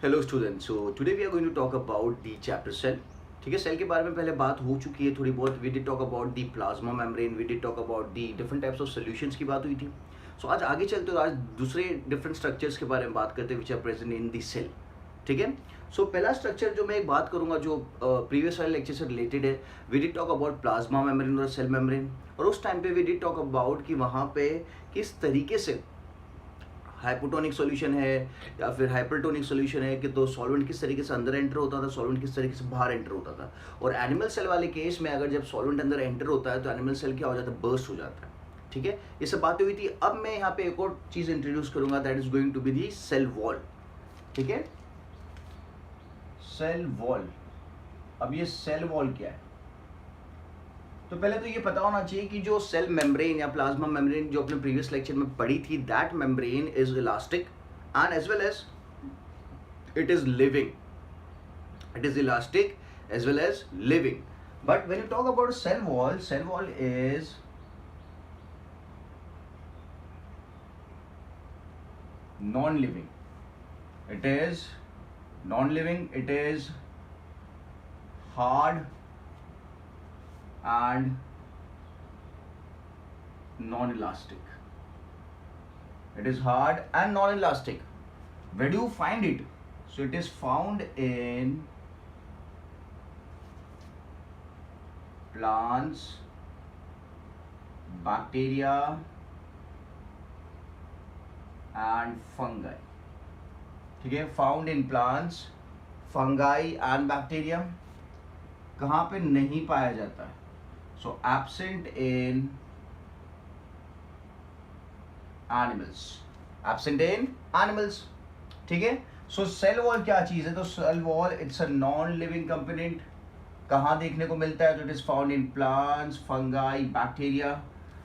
Hello student, so today we are going to talk about the chapter cell. ठीक है, cell के बारे में पहले बात हो चुकी है थोड़ी बहुत। We did talk about the plasma membrane, we did talk about the different types of solutions की बात हुई थी। सो आज आगे चलते हुए आज दूसरे डिफरेंट स्ट्रक्चर्स के बारे में बात करते हैं which are present in the cell. ठीक है, सो पहला स्ट्रक्चर जो मैं एक बात करूंगा जो प्रीवियस वाले लेक्चर से रिलेटेड है, we did talk about plasma membrane और सेल मेम्ब्रेन। और उस टाइम पे वी डिड टॉक अबाउट कि वहाँ पे किस तरीके से हाइपोटोनिक सॉल्यूशन है या फिर हाइपरटोनिक सॉल्यूशन है, कि तो सॉल्वेंट किस तरीके से अंदर एंटर होता था, सॉल्वेंट किस तरीके से बाहर एंटर होता था। और एनिमल सेल वाले केस में अगर जब सॉल्वेंट अंदर एंटर होता है तो एनिमल सेल क्या हो जाता है, बर्स्ट हो जाता है। ठीक है, ये सब बातें हुई थी। अब मैं यहाँ पे एक और चीज़ इंट्रोड्यूस करूंगा, that is going to be the cell wall. ठीक है, सेल वॉल। अब ये सेल वॉल क्या है, तो पहले तो ये पता होना चाहिए कि जो सेल मेम्ब्रेन या प्लाज्मा मेम्ब्रेन जो अपने प्रीवियस लेक्चर में पढ़ी थी, that membrane is elastic and as well as it is living. It is elastic as well as living. But when you talk about cell wall is non-living. It is non-living. It is hard and non-elastic. It is hard and non-elastic. Where do you find it? So it is found in plants, bacteria and fungi. ठीक है, found in plants, fungi and bacteria. कहाँ पे नहीं पाया जाता है? So absent in animals, absent in animals. ठीक है, सो सेल वॉल क्या चीज है? तो cell wall it's a non living component. कहाँ देखने को मिलता है? तो it is found in plants, fungi, bacteria.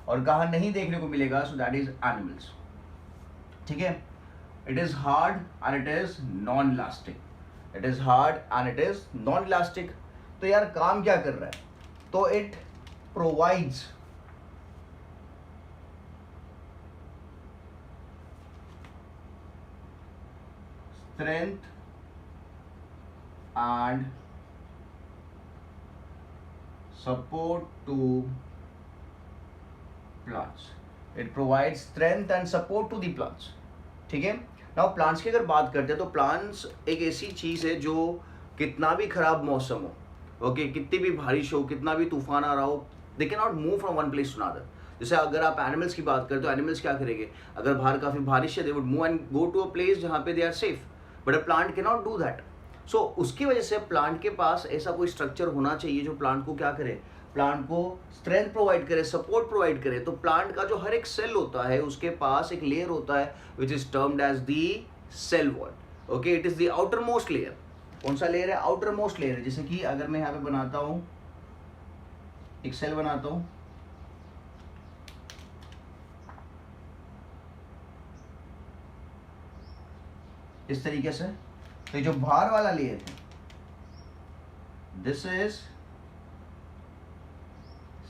और कहाँ नहीं देखने को मिलेगा? So that is animals. ठीक है, it is hard and it is non elastic. It is hard and it is non elastic. तो यार काम क्या कर रहा है? तो it provides strength and support to plants. It provides strength and support to the plants. ठीक है, नाउ प्लांट्स की अगर बात करते हैं तो प्लांट्स एक ऐसी चीज है जो कितना भी खराब मौसम हो, ओके, कितनी भी बारिश हो, कितना भी तूफान आ रहा हो, they can not move from one place to another. जैसे अगर आप एनिमल्स की बात करें तो एनिमल्स क्या करेंगे? अगर बाहर काफी बारिश है, they would move and go to a place जहाँ पे they are safe, but a plant can not do that. So उसकी वजह से प्लांट के पास ऐसा कोई स्ट्रक्चर होना चाहिए जो प्लांट को क्या करे, प्लांट को स्ट्रेंथ प्रोवाइड करे, सपोर्ट प्रोवाइड करे। तो प्लांट का जो हर एक सेल होता है उसके पास एक लेयर होता है which is termed as the cell wall. Okay, it is the outer most layer. कौन सा लेयर है? Outer most layer. जैसे कि अगर मैं यहाँ पे बनाता हूं, एक सेल बनाता हूं, इस तरीके से, तो जो बाहर वाला लेयर है दिस इज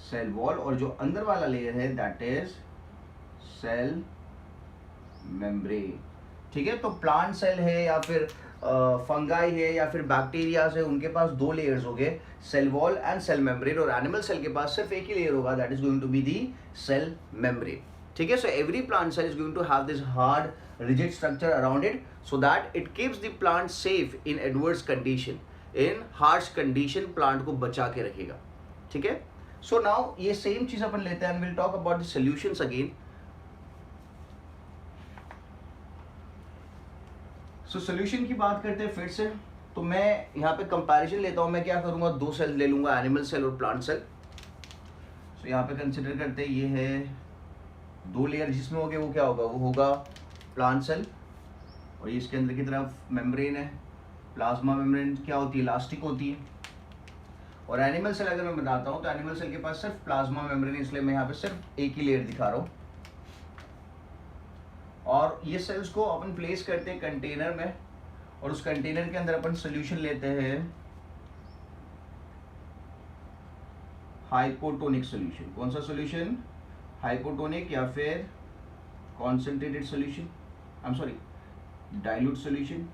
सेल वॉल, और जो अंदर वाला लेयर है दैट इज सेल मेम्ब्रेन। ठीक है, तो प्लांट सेल है या फिर फंगाई है या फिर बैक्टीरिया है, उनके पास दो लेयर्स हो गए, cell wall and cell membrane. और एनिमल सेल के पास सिर्फ एक ही लेयर होगा, that is going to be the cell membrane. ठीक है, so every plant cell is going to have this hard rigid structure around it, so that it keeps the plant safe in adverse condition, in harsh condition plant को बचा के रखेगा। ठीक है, so now ये same चीज अपन लेते हैं and we'll talk about the solutions again. So solution की बात करते हैं फिर से। तो मैं यहाँ पे कंपैरिजन लेता हूँ। मैं क्या करूँगा, दो सेल ले लूँगा, एनिमल सेल और प्लांट सेल। सो यहाँ पे कंसिडर करते हैं ये है दो लेयर, जिसमें हो गया वो क्या होगा, वो होगा प्लांट सेल, और ये इसके अंदर की तरफ मेम्ब्रेन है। प्लाज्मा मेम्ब्रेन क्या होती है? इलास्टिक होती है। और एनिमल सेल अगर मैं बताता हूँ तो एनिमल सेल के पास सिर्फ प्लाज्मा मेम्ब्रेन, इसलिए मैं यहाँ पे सिर्फ एक ही लेयर दिखा रहा हूँ। और ये सेल्स को अपन प्लेस करते हैं कंटेनर में, और उस कंटेनर के अंदर अपन सोल्यूशन लेते हैं हाइपोटोनिक सोल्यूशन। कौन सा सोल्यूशन? हाइपोटोनिक या फिर concentrated solution, I am sorry, dilute solution.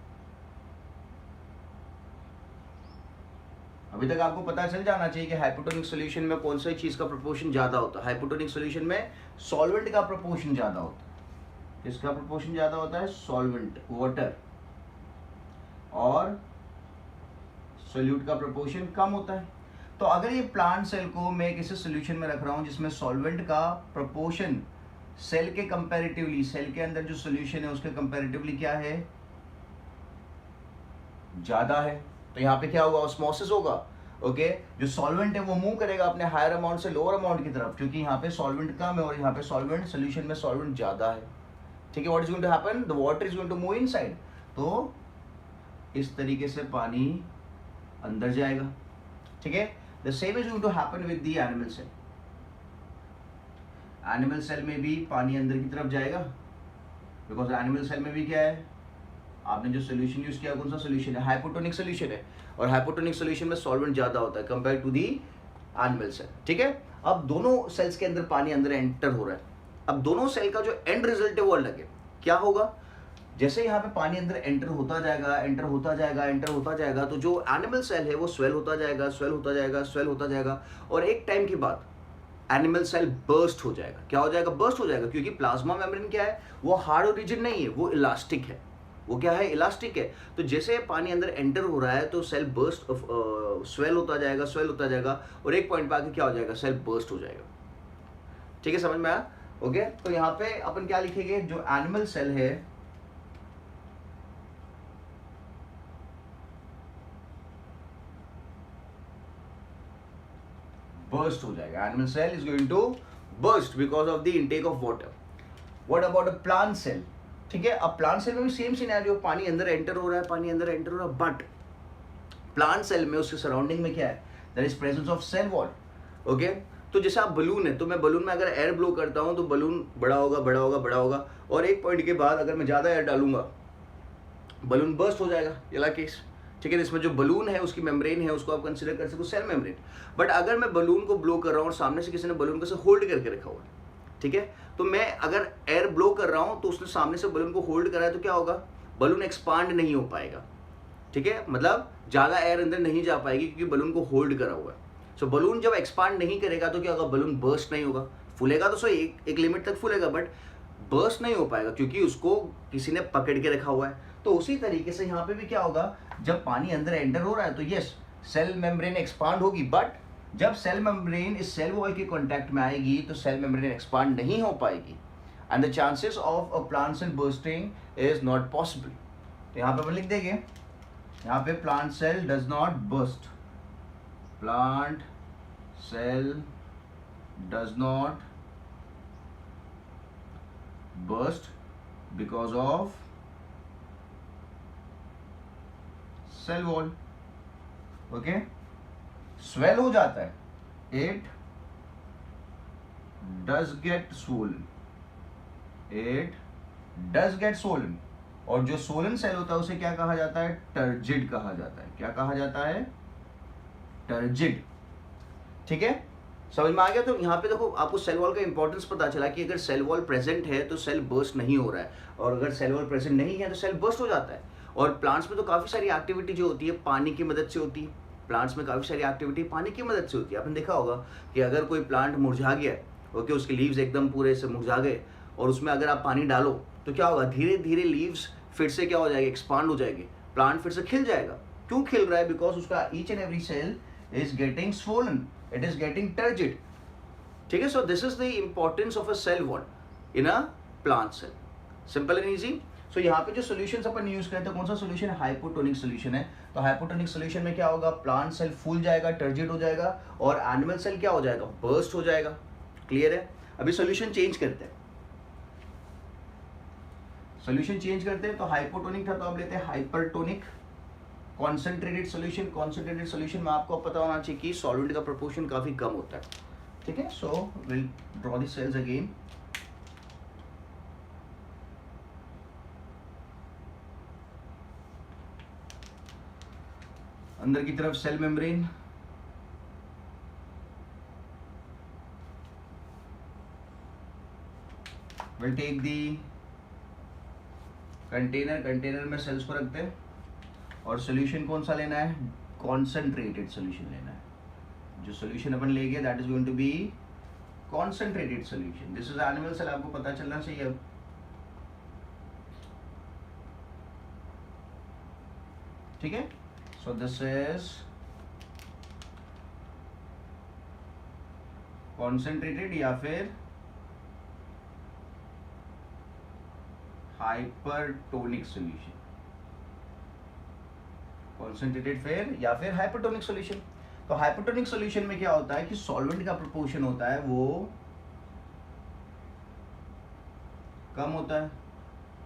अभी तक आपको पता चल जाना चाहिए कि हाइपोटोनिक सॉल्यूशन में कौन सा चीज का प्रोपोर्शन ज्यादा होता है। हाइपोटोनिक सॉल्यूशन में सॉल्वेंट का प्रोपोर्शन ज्यादा होता है। किसका प्रोपोर्शन ज्यादा होता है? सॉल्वेंट, वाटर, और सोल्यूट का प्रोपोर्शन कम होता है। तो अगर ये प्लांट सेल को मैं किसी सॉल्यूशन में रख रहा हूं जिसमें सॉल्वेंट का प्रोपोर्शन सेल के कंपैरेटिवली, सेल के अंदर जो सॉल्यूशन है उसके कंपैरेटिवली क्या है? ज्यादा है, तो यहाँ पे क्या होगा? ऑस्मोसिस होगा। ओके, जो सॉल्वेंट है वो मूव करेगा अपने हायर अमाउंट से लोअर अमाउंट की तरफ, क्योंकि यहाँ पे सॉल्वेंट कम है और यहाँ पे सॉल्वेंट, सोल्यूशन में सॉल्वेंट ज्यादा है। ठीक है, what is going to happen? The water is going to move inside. तो इस तरीके से पानी अंदर जाएगा। ठीक है, the same is going to happen with the animal cell. Animal cell में भी पानी अंदर की तरफ जाएगा, बिकॉज एनिमल सेल में भी क्या है? आपने जो सोल्यूशन यूज किया, कौन सा सोल्यूशन है? हाइपोटोनिक सोल्यूशन है, और हाइपोटोनिक सोल्यूशन में सॉल्वेंट ज्यादा होता है compare to the animal cell. ठीक है, अब दोनों सेल्स के अंदर पानी अंदर एंटर हो रहा है। अब दोनों सेल का जो एंड रिजल्ट है वो अलग है। क्या होगा? जैसे यहाँ पे पानी अंदर एंटर होता जाएगा, एंटर होता जाएगा, एंटर होता जाएगा, तो जो एनिमल सेल है वो स्वेल होता जाएगा, स्वेल होता जाएगा, स्वेल होता जाएगा, और एक टाइम के बाद एनिमल सेल बर्स्ट हो जाएगा। क्या हो जाएगा? बर्स्ट हो जाएगा, क्योंकि प्लाज्मा मेम्ब्रेन क्या है? वो हार्ड और रिजिड नहीं है, वो इलास्टिक है। वो क्या है? इलास्टिक है। तो जैसे पानी अंदर एंटर हो रहा है तो सेल बर्स्ट, स्वेल होता जाएगा, स्वेल होता जाएगा, और एक पॉइंट पे आके क्या हो जाएगा? सेल बर्स्ट हो जाएगा। ठीक है, समझ में आया? ओके, तो यहाँ पे अपन क्या लिखेंगे? जो एनिमल सेल है बर्स्ट हो जाएगा। Animal cell is going to burst because of the intake of water. What about a plant cell? ठीक है, अब प्लांट सेल में भी सेम सिनेरियो, पानी अंदर एंटर हो रहा है, पानी अंदर एंटर हो रहा है, बट प्लांट सेल में उसके सराउंडिंग में क्या है? There is presence of cell wall. Okay, तो जैसे आप बलून है, तो मैं बलून में अगर एयर ब्लो करता हूं तो बलून बड़ा होगा, बड़ा होगा, बड़ा होगा, और एक पॉइंट के बाद अगर मैं ज्यादा एयर डालूंगा बलून बर्स्ट हो जाएगा। ये वाला केस। ठीक है, इसमें जो बलून है उसकी मेम्ब्रेन है उसको आप कंसीडर कर सकते हो सेल मेम्ब्रेन। बट अगर मैं बलून को ब्लो कर रहा हूँ और सामने से किसी ने बलून को से होल्ड करके रखा हुआ है, ठीक है, तो मैं अगर एयर ब्लो कर रहा हूँ तो उसने सामने से बलून को होल्ड करा है, तो क्या होगा? बलून एक्सपांड नहीं हो पाएगा। ठीक है, मतलब ज्यादा एयर अंदर नहीं जा पाएगी क्योंकि बलून को होल्ड करा हुआ है। सो बलून जब एक्सपांड नहीं करेगा तो क्या होगा? बलून बर्स्ट नहीं होगा। फूलेगा तो सही, एक लिमिट तक फूलेगा, बट बर्स्ट नहीं हो पाएगा क्योंकि उसको किसी ने पकड़ के रखा हुआ है। तो उसी तरीके से यहाँ पे भी क्या होगा? जब पानी अंदर एंटर हो रहा है तो यस, सेल मेम्ब्रेन एक्सपांड होगी, बट जब सेल मेम्ब्रेन इस सेल वॉल के कांटेक्ट में आएगी तो सेल मेम्ब्रेन एक्सपांड नहीं हो पाएगी, and the chances of a plant cell bursting is not possible. तो यहाँ पे अपन लिख देंगे, यहाँ पे plant cell does not burst, plant cell does not burst because of cell wall. Okay, swell हो जाता है, it does get swollen, it does get swollen, और जो swollen सेल होता है उसे क्या कहा जाता है? टर्जिड कहा जाता है। क्या कहा जाता है? टर्जिड। ठीक है, समझ में आ गया? तो यहाँ पे देखो, आपको सेल वॉल का इंपॉर्टेंस पता चला कि अगर सेल वॉल प्रेजेंट है तो सेल बर्स्ट नहीं हो रहा है, और अगर सेल वॉल प्रेजेंट नहीं है तो सेल बर्स्ट हो जाता है। और प्लांट्स में तो काफ़ी सारी एक्टिविटी जो होती है पानी की मदद से होती है। प्लांट्स में काफ़ी सारी एक्टिविटी पानी की मदद से होती है। आपने देखा होगा कि अगर कोई प्लांट मुरझा गया, ओके, उसके लीव्स एकदम पूरे से मुरझा गए, और उसमें अगर आप पानी डालो तो क्या होगा? धीरे धीरे लीव्स फिर से क्या हो जाएगी? एक्सपांड हो जाएगी, प्लांट फिर से खिल जाएगा। क्यों खिल रहा है? बिकॉज उसका each and every cell is getting swollen, it is getting turgid. ठीक है, so this is the importance of a cell wall in a plant cell. Simple and easy. So यहाँ पे जो सोल्यूशन अपन यूज करते हैं, कौन सा सोल्यूशन? हाइपोटोनिक सोल्यूशन है। तो हाइपोटोनिक सोल्यूशन में क्या होगा? प्लांट सेल फूल जाएगा, टर्जिड हो जाएगा, और एनिमल सेल क्या हो जाएगा? बर्स्ट हो जाएगा। क्लियर है? अभी सोल्यूशन चेंज करते हैं, सोल्यूशन चेंज करते हैं। तो हाइपोटोनिक था तो अब लेते हैं hypertonic, concentrated solution. Concentrated solution में आपको पता होना चाहिए कि सॉल्वेंट का प्रोपोर्शन काफी कम होता है। ठीक है, so will draw the cells again. अंदर की तरफ cell membrane, will take the container, container में सेल्स को रखते हैं, और सोल्यूशन कौन सा लेना है? कॉन्सेंट्रेटेड सोल्यूशन लेना है. जो सोल्यूशन अपन लेंगे that is going to be concentrated solution. This is animal cell, आपको पता चलना चाहिए अब. ठीक है, सो दिस इज कॉन्सेंट्रेटेड या फिर हाइपरटोनिक सोल्यूशन. कॉन्सेंट्रेटेड फिर या फिर हाइपरटोनिक सोल्यूशन. तो हाइपरटोनिक सोल्यूशन में क्या होता है कि सॉल्वेंट का प्रोपोर्शन होता है वो कम होता है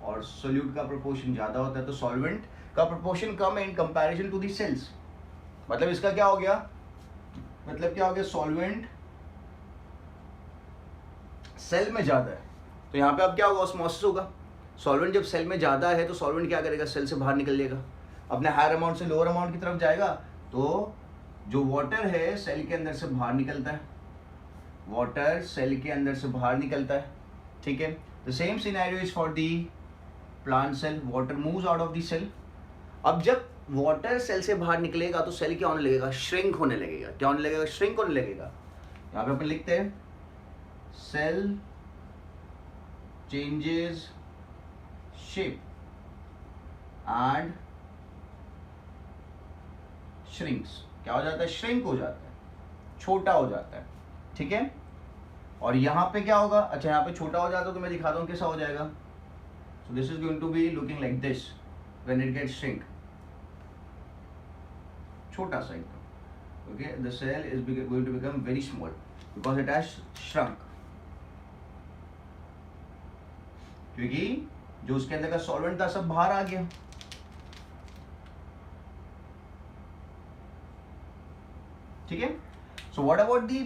और सोल्यूट का प्रोपोर्शन ज्यादा होता है. तो सॉल्वेंट का प्रोपोर्शन कम है in comparison to the cells. मतलब इसका क्या हो गया, मतलब क्या हो गया, सॉल्वेंट सेल में ज्यादा है. तो यहाँ पे अब क्या होगा, ऑस्मोसिस होगा. सॉल्वेंट जब सेल में ज्यादा है तो सॉल्वेंट क्या करेगा, सेल से बाहर निकल लेगा, अपने हायर अमाउंट से लोअर अमाउंट की तरफ जाएगा. तो जो वाटर है सेल के अंदर से बाहर निकलता है, वाटर सेल के अंदर से बाहर निकलता है. ठीक है, the same scenario is for the plant cell. Water moves out of the cell. अब जब वाटर सेल से बाहर निकलेगा तो सेल क्या होने लगेगा, श्रिंक होने लगेगा. क्या होने लगेगा, श्रिंक होने लगेगा. यहाँ पे अपन लिखते हैं cell changes shape and shrinks. क्या हो जाता है, श्रिंक हो जाता है, छोटा हो जाता है. ठीक है, और यहाँ पे क्या होगा, अच्छा यहाँ पे छोटा हो जाता है तो मैं दिखाता हूँ कैसा हो जाएगा. So this is going to be looking like this when it gets shrink. छोटा सा एकदम. Okay, the cell is going to become very small because it has shrunk. क्योंकि जो उसके अंदर का सॉल्वेंट था सब बाहर आ गया. ठीक है, so what about the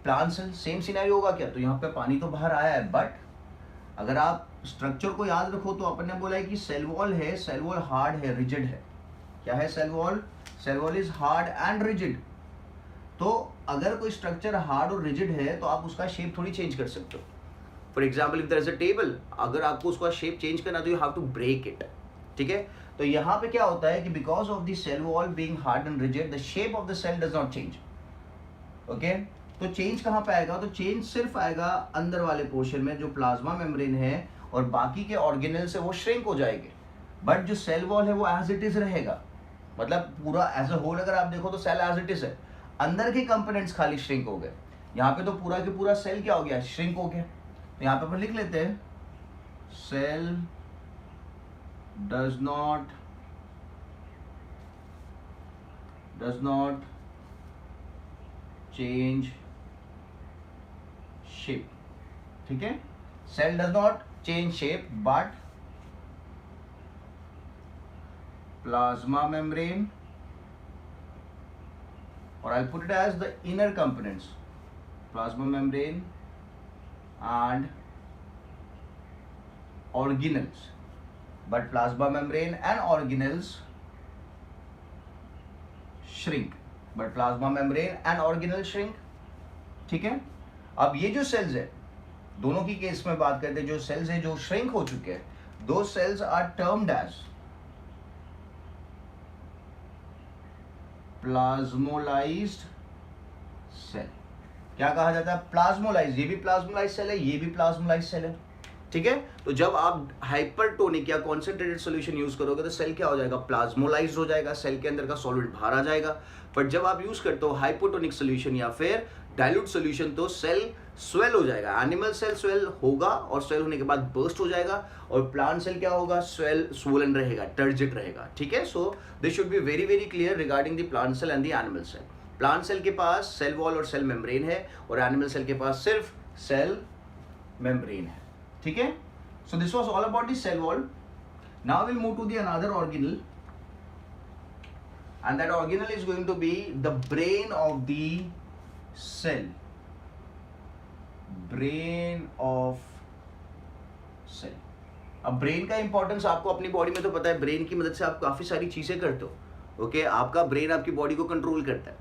plant cell, same scenario होगा क्या. तो यहाँ पे पानी तो बाहर आया है, बट अगर आप स्ट्रक्चर को याद रखो तो अपन ने बोला है कि सेल वॉल है, सेल वॉल हार्ड है, रिजिड है. क्या है cell wall, cell wall is hard and rigid. तो अगर कोई स्ट्रक्चर हार्ड और रिजिड है तो आप उसका शेप थोड़ी चेंज कर सकते हो. For example if there is a table, अगर आपको उसका शेप चेंज करना तो you have to break it. ठीक है, तो यहाँ पे क्या होता है कि because of the cell wall being hard and rigid the shape of the cell does not change. Okay, तो चेंज कहाँ पे आएगा, तो चेंज सिर्फ आएगा अंदर वाले पोर्शन में जो प्लाज्मा मेम्ब्रेन है, और बाकी के ऑर्गेनल से वो श्रिंक हो जाएंगे. बट जो सेल वॉल है वो एज इट इज रहेगा. मतलब पूरा एज अ होल अगर आप देखो तो सेल एज इट इज है, अंदर के कंपोनेंट्स खाली श्रिंक हो गए. यहाँ पे तो पूरा के पूरा सेल क्या हो गया, श्रिंक हो गया. तो यहाँ पे अपन लिख लेते हैं cell does not change shape. ठीक है, cell does not change shape but plasma membrane, or I'll put it as the inner components, plasma membrane and organelles. But plasma membrane and organelles shrink. But plasma membrane and organelles shrink. ठीक है, अब ये जो sales है, दोनों की case में बात करते हैं, जो सेल्स है जो श्रिंक हो चुके हैं, दो cells are termed as plasmolysed cell. क्या कहा जाता है, प्लाज्मोलाइज. ये भी प्लाज्मोलाइज सेल है, ये भी प्लाज्मोलाइज सेल है. ठीक है, तो जब आप हाइपरटोनिक या कॉन्सेंट्रेटेड सॉल्यूशन यूज करोगे तो सेल क्या हो जाएगा, प्लाज्मोलाइज हो जाएगा, सेल के अंदर का सॉल्वेंट बाहर आ जाएगा. बट जब आप यूज करते हो हाइपोटोनिक सॉल्यूशन या फिर डाइल्यूट सॉल्यूशन तो सेल स्वेल हो जाएगा. एनिमल सेल स्वेल होगा और स्वेल होने के बाद बर्स्ट हो जाएगा, और प्लांट सेल क्या होगा, स्वेल स्वोलन रहेगा, टर्जिट रहेगा. ठीक है, so this should be very very clear regarding the plant cell and the animal cell. Plant cell के पास सेल वॉल और सेल मेम्ब्रेन है, और एनिमल सेल के पास सिर्फ सेल मेम्ब्रेन है. ठीक है, so this was all about the cell wall. Now will move to the another organelle, and that organelle is going to be the brain of the cell. Brain of cell. अब brain का importance आपको अपनी body में तो पता है, brain की मदद से आप काफी सारी चीजें करते हो. ओके, आपका ब्रेन आपकी बॉडी को कंट्रोल करता है.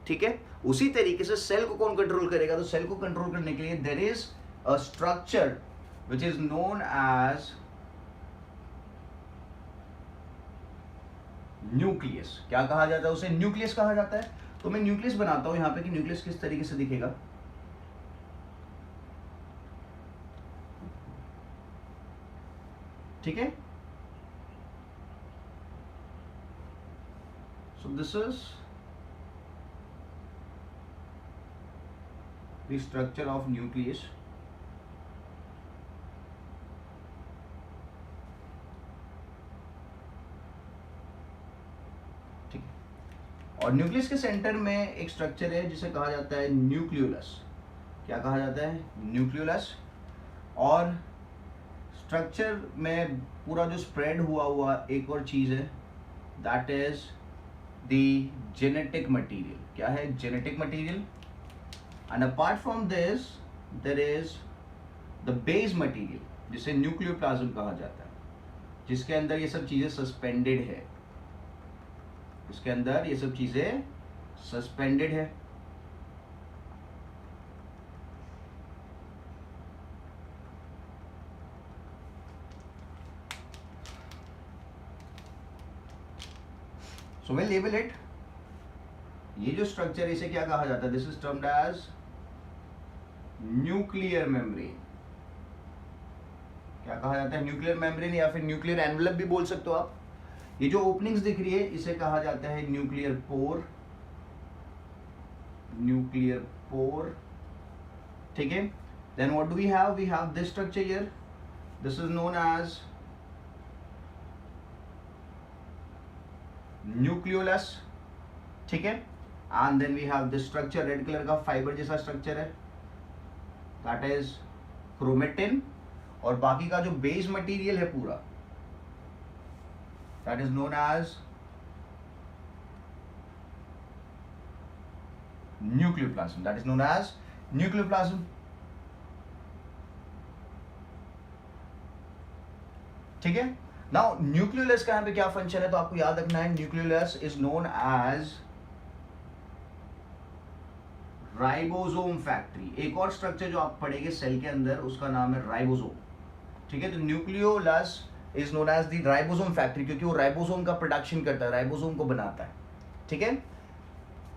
ठीक है, उसी तरीके से सेल को कौन कंट्रोल करेगा, तो सेल को कंट्रोल करने के लिए there is a structure which is known as nucleus. क्या कहा जाता है उसे? न्यूक्लियस कहा जाता है। तो मैं न्यूक्लियस बनाता हूं यहां पे कि न्यूक्लियस किस तरीके से दिखेगा। ठीक है, so this is the structure of nucleus. ठीक है, और न्यूक्लियस के सेंटर में एक स्ट्रक्चर है जिसे कहा जाता है न्यूक्लियोलस। क्या कहा जाता है? न्यूक्लियोलस। और स्ट्रक्चर में पूरा जो स्प्रेड हुआ एक और चीज है, that is the genetic material. क्या है? Genetic material. And apart from this there is the base material, जिसे न्यूक्लियोप्लाज्म कहा जाता है, जिसके अंदर ये सब चीजें सस्पेंडेड है। इसके अंदर ये सब चीजें सस्पेंडेड है। So we label it. ये जो स्ट्रक्चर, इसे क्या कहा जाता है? This is termed as nuclear membrane. क्या कहा जाता है? न्यूक्लियर मेम्ब्रेन, या फिर न्यूक्लियर एनवलप भी बोल सकते हो आप। ये जो ओपनिंग्स दिख रही है इसे कहा जाता है न्यूक्लियर पोर। Nuclear pore. ठीक है, then what do we have? We have this structure here, this is known as nucleolus. ठीक है, and then we have this structure, red colour का फाइबर जैसा स्ट्रक्चर है, दैट इज क्रोमेटिन। और बाकी का जो बेस मटेरियल है पूरा, that is known as nucleoplasm. That is known as nucleoplasm. ठीक है, नाउ न्यूक्लियोलस का यहाँ पे क्या फंक्शन है तो आपको याद रखना है, nucleolus is known as ribosome factory. एक और स्ट्रक्चर जो आप पढ़ेंगे सेल के अंदर, उसका नाम है राइबोसोम। ठीक है, तो nucleolus is known as the ribosome factory, क्योंकि वो राइबोसोम का प्रोडक्शन करता है, राइबोसोम को बनाता है। ठीक है,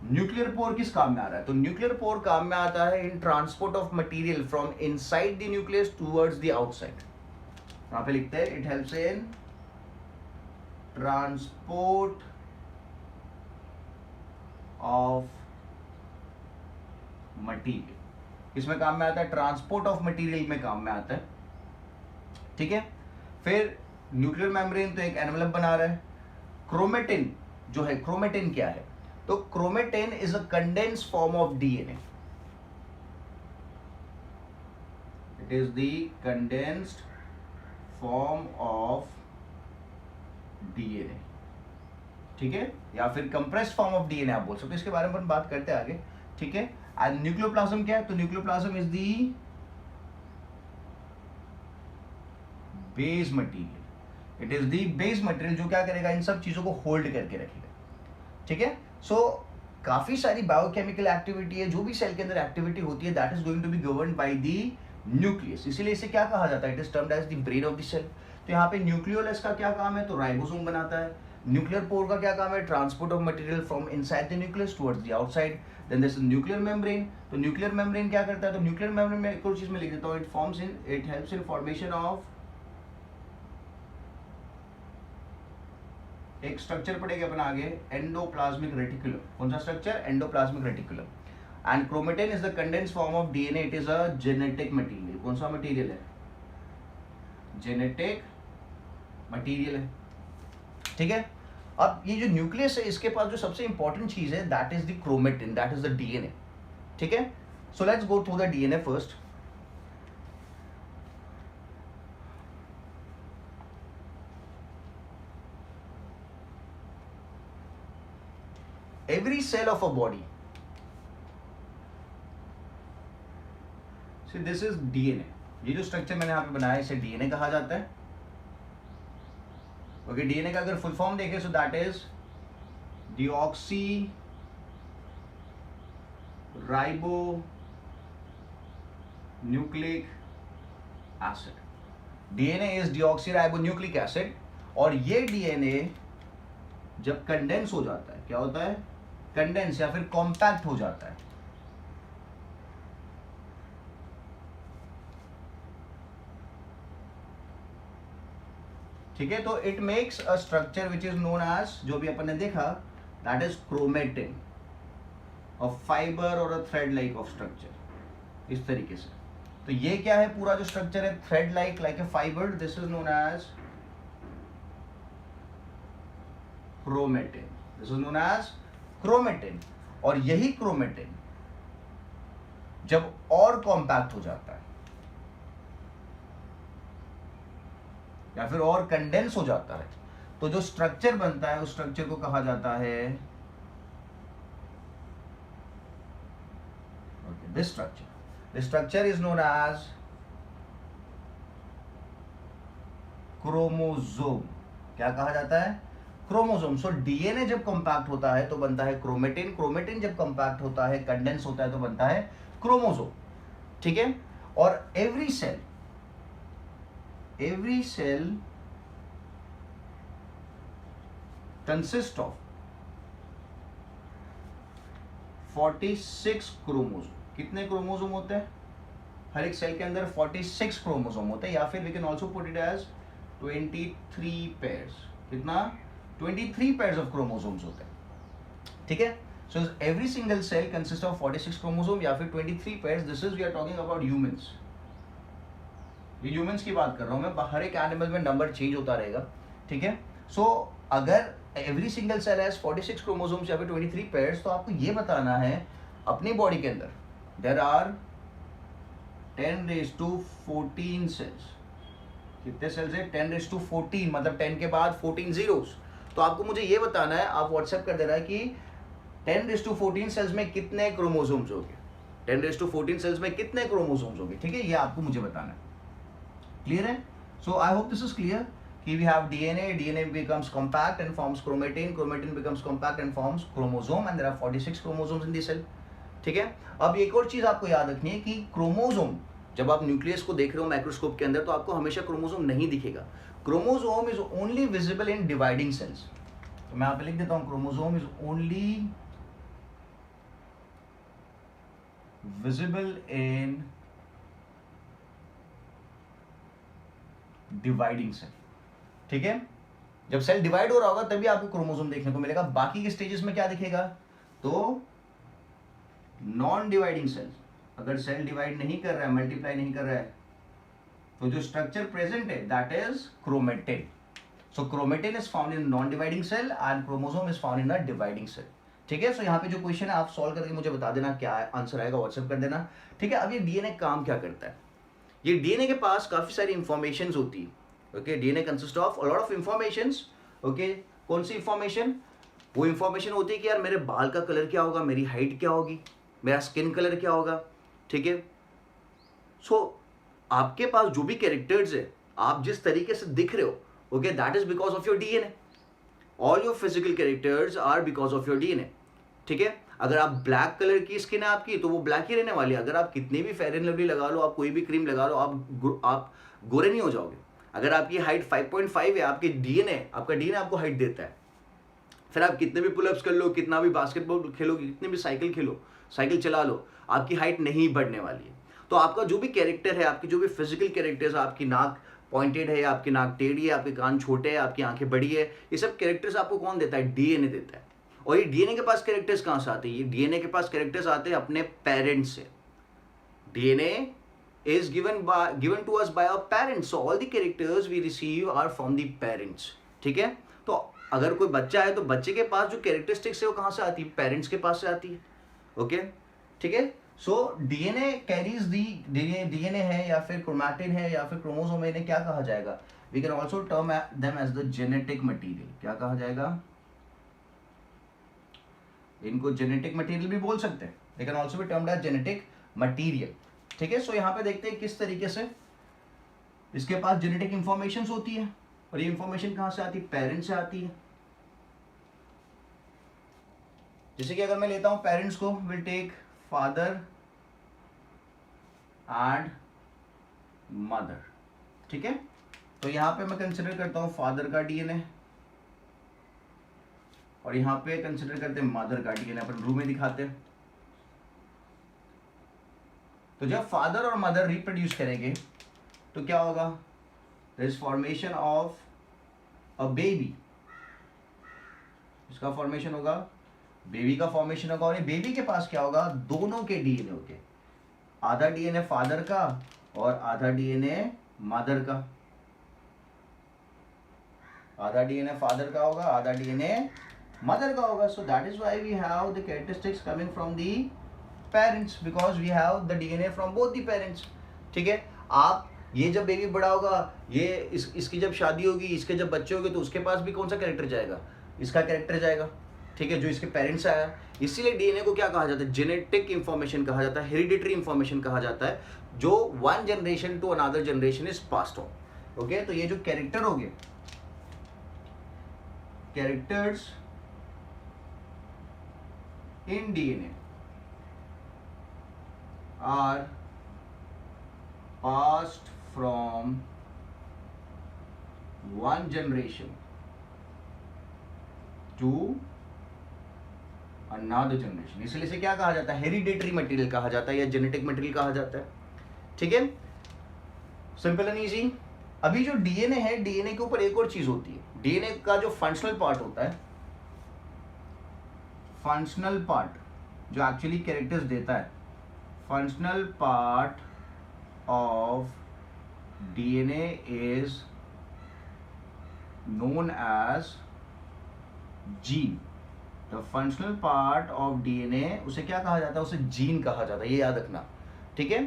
न्यूक्लियर पोर किस काम में आ रहा है? तो न्यूक्लियर पोर काम में आता है इन transport of material from inside the nucleus towards the outside. यहां पे लिखते हैं it helps in transport of material. किसमें काम में आता है? ट्रांसपोर्ट ऑफ मटेरियल में काम में आता है। ठीक है, फिर न्यूक्लियर मेम्ब्रेन तो एक एनवलप बना रहा है। क्रोमेटिन जो है, क्रोमेटिन क्या है? तो chromatin is a condensed form of DNA. It is the condensed form of DNA. ठीक है, या फिर कंप्रेस्ड फॉर्म ऑफ डीएनए आप बोल सकते हो। इसके बारे में हम बात करते हैं आगे। ठीक है, एंड न्यूक्लियोप्लाज्म क्या है? तो nucleoplasm is the base material. It is the base material जो क्या करेगा? इन सब चीजों को होल्ड करके रखेगा। ठीक है, सो काफी सारी बायोकेमिकल एक्टिविटी है, जो भी सेल के अंदर एक्टिविटी होती है, that is going to be governed by the nucleus. इसीलिए इसे क्या कहा जाता है? It is termed as the brain of the cell. तो यहाँ पे न्यूक्लियोलस का क्या काम है? तो राइबोसोम बनाता है। न्यूक्लियर पोर का क्या काम है? Transport of material from inside the nucleus towards the outside. Then this is nuclear membrane. तो न्यूक्लियर मेम्ब्रेन क्या करता है? तो न्यूक्लियर मेम्ब्रेन में एक और चीज में लिख देता हूँ, it forms in, it helps in formation of, एक स्ट्रक्चर पढ़ेगा अपन आगे, एंडोप्लाज्मिक रेटिकुलम। कौन सा structure? Endoplasmic reticulum. And chromatin is the condensed form of DNA. It is a genetic material. कौन सा मटेरियल है? जेनेटिक मटेरियल है। ठीक है, अब ये जो न्यूक्लियस है, इसके पास जो सबसे इंपॉर्टेंट चीज है, that is the chromatin, that is the DNA. ठीक है, so let's go through the DNA first. Every cell of a body, see this is DNA। ये जो स्ट्रक्चर मैंने यहाँ पे बनाया है, इसे डीएनए कहा जाता है। ओके, डीएनए का अगर फुल फॉर्म देखें, सो that is deoxy ribo nucleic acid. DNA is deoxy ribo nucleic acid. और ये डीएनए जब कंडेंस हो जाता है, क्या होता है, कंडेंस या फिर कॉम्पैक्ट हो जाता है। ठीक है, तो it makes a structure which is known as, जो भी अपन ने देखा, that is chromatin, a fibre और a thread like of structure, इस तरीके से। तो ये क्या है, पूरा जो स्ट्रक्चर है thread like a fibre, this is known as chromatin, this is known as chromatin. और यही क्रोमेटिन जब और कॉम्पैक्ट हो जाता है या फिर और कंडेंस हो जाता है, तो जो स्ट्रक्चर बनता है उस स्ट्रक्चर को कहा जाता है this structure, this structure is known as chromosome. क्या कहा जाता है, क्रोमोसोम। सो डीएनए जब कंपैक्ट होता है तो बनता है क्रोमेटिन, क्रोमेटिन जब कंपैक्ट होता है, कंडेंस होता है, तो बनता है क्रोमोसोम। ठीक है, और every cell consist of 46 chromosome. कितने क्रोमोसोम होते हैं हर एक सेल के अंदर? 46 क्रोमोसोम होते हैं, या फिर we can also put it as 23 pairs. कितना? 23 पेयर्स ऑफ क्रोमोसोम्स होते हैं। ठीक है, so every single cell consist of 46 chromosome या फिर 23 pairs. This is we are talking about humans. ये ह्यूमंस की बात कर रहा हूं मैं, हर एक एनिमल में नंबर चेंज होता रहेगा। ठीक है, सो अगर every single cell has 46 chromosomes या फिर 23 पेयर्स, तो आपको ये बताना है अपनी बॉडी के अंदर देयर आर 10⁻14 सेल्स। कितने सेल्स है? 10⁻14, मतलब 10 के बाद 14 जीरोस। तो आपको मुझे ये बताना है, आप व्हाट्सएप कर देना है कि 10⁻14 सेल्स में कितने क्रोमोसोम्स होंगे, 10⁻14 सेल्स में कितने क्रोमोसोम्स होंगे। ठीक है, ये आपको मुझे बताना है। क्लियर है? So I hope this is clear कि we have DNA, DNA becomes compact and forms chromatin, chromatin becomes compact and forms chromosome, and there are 46 chromosomes in the cell. ठीक है, अब एक और चीज आपको याद रखनी है कि क्रोमोसोम, जब आप न्यूक्लियस को देख रहे हो माइक्रोस्कोप के अंदर, तो आपको हमेशा क्रोमोसोम नहीं दिखेगा। Chromosome is only visible in dividing cells. तो मैं यहाँ पे लिख देता हूं, chromosome is only visible in dividing cell. ठीक है, जब सेल डिवाइड हो रहा होगा तभी आपको क्रोमोसोम देखने को मिलेगा। बाकी के स्टेजेस में क्या दिखेगा? तो नॉन डिवाइडिंग सेल्स, अगर सेल डिवाइड नहीं कर रहा है, मल्टीप्लाई नहीं कर रहा है, तो जो स्ट्रक्चर प्रेजेंट है that is chromatin. So chromatin is found in non dividing cell and chromosome is found in a dividing cell. ठीक है, सो यहाँ पे जो क्वेश्चन है आप सॉल्व करके मुझे बता देना, क्या आंसर आएगा व्हाट्सएप कर देना। ठीक है, अब ये डीएनए काम क्या करता है? ये डीएनए के पास काफी सारी इंफॉर्मेशन होती है। Okay, DNA consist of a lot of informations. Okay, कौन सी इंफॉर्मेशन? वो इंफॉर्मेशन होती है कि यार मेरे बाल का कलर क्या होगा, मेरी हाइट क्या होगी, मेरा स्किन कलर क्या होगा। ठीक है, सो आपके पास जो भी कैरेक्टर्स है, आप जिस तरीके से दिख रहे हो, okay, that is because of your DNA. All your physical characters are because of your DNA. ठीक है, अगर आप ब्लैक कलर की स्किन है आपकी, तो वो ब्लैक ही रहने वाली है। अगर आप कितने भी फेयर एंड लवली लगा लो, आप कोई भी क्रीम लगा लो, आप गोरे नहीं हो जाओगे। अगर आपकी हाइट 5.5 है, आपका डीएनए आपको हाइट देता है। फिर आप कितने भी पुलअप्स कर लो, कितना भी बास्केटबॉल खेलो, कितने भी साइकिल चला लो, आपकी हाइट नहीं बढ़ने वाली है। तो आपका जो भी कैरेक्टर है, आपकी जो भी फिजिकल कैरेक्टर्स, आपकी नाक पॉइंटेड है, आपकी नाक टेढ़ी है, आपके कान छोटे हैं, आपकी आंखें बड़ी है, ये सब कैरेक्टर्स आपको कौन देता है? डीएनए देता है। और ये डीएनए के पास कैरेक्टर्स कहां से आते हैं? ये डीएनए के पास कैरेक्टर्स आते हैं अपने पेरेंट्स से। DNA is given to us by our parents, so all the characters we receive are from the parents. ठीक है, तो अगर कोई बच्चा है तो बच्चे के पास जो कैरेक्टरिस्टिक्स है वो कहां से आती है? पेरेंट्स के पास से आती है। ओके, ठीक है, सो डीएनए कैरीज दी, डीएनए है या फिर क्रोमैटिन है या फिर क्रोमोसोम है, इन्हें क्या कहा जाएगा? We can also term them as the genetic material. क्या कहा जाएगा? इनको जेनेटिक मटीरियल भी बोल सकते हैं, they can also be termed as genetic material. ठीक है, सो यहां पे देखते हैं किस तरीके से इसके पास जेनेटिक इंफॉर्मेशन होती है, और ये इंफॉर्मेशन कहां से आती है? पेरेंट्स से आती है। जैसे कि अगर मैं लेता हूं पेरेंट्स को, will take father and mother. ठीक है, तो यहां पे मैं कंसिडर करता हूं फादर का डीएनए, और यहाँ पे कंसिडर करते हैं मदर का डीएनए, अपन ब्लू में दिखाते हैं। तो जब फादर और मदर रिप्रोड्यूस करेंगे तो क्या होगा, there is formation of a baby, इसका फॉर्मेशन होगा, बेबी का फॉर्मेशन होगा, और ये बेबी के पास क्या होगा, दोनों के डीएनए होंगे, आधा डीएनए फादर का और आधा डीएनए मदर का, आधा डीएनए फादर का होगा, आधा डीएनए मदर का होगा। So that is why we have the characteristics coming from the parents, because we have the DNA from both the parents. ठीक है, आप ये जब बेबी बड़ा होगा, ये इसकी जब शादी होगी, इसके जब बच्चे होंगे, तो उसके पास भी कौन सा कैरेक्टर जाएगा, इसका कैरेक्टर जाएगा। ठीक है, जो इसके पेरेंट्स आया। इसीलिए डीएनए को क्या कहा जाता है, जेनेटिक इंफॉर्मेशन कहा जाता है, हेरिडिटरी इंफॉर्मेशन कहा जाता है, जो one generation to another generation is passed on. Okay, तो ये जो कैरेक्टर हो गए, characters in DNA are passed from one generation to another generation, इसलिए इसे क्या कहा जाता है, हेरिडेटरी मटेरियल कहा जाता है या जेनेटिक मटेरियल कहा जाता है। ठीक है, सिंपल एंड इजी। अभी जो डीएनए है, डीएनए के ऊपर एक और चीज होती है, डीएनए का जो फंक्शनल पार्ट होता है, फंक्शनल पार्ट जो एक्चुअली कैरेक्टर्स देता है, functional part of DNA is known as gene. The functional part of DNA, उसे क्या कहा जाता है, उसे जीन कहा जाता है, ये याद रखना। ठीक है,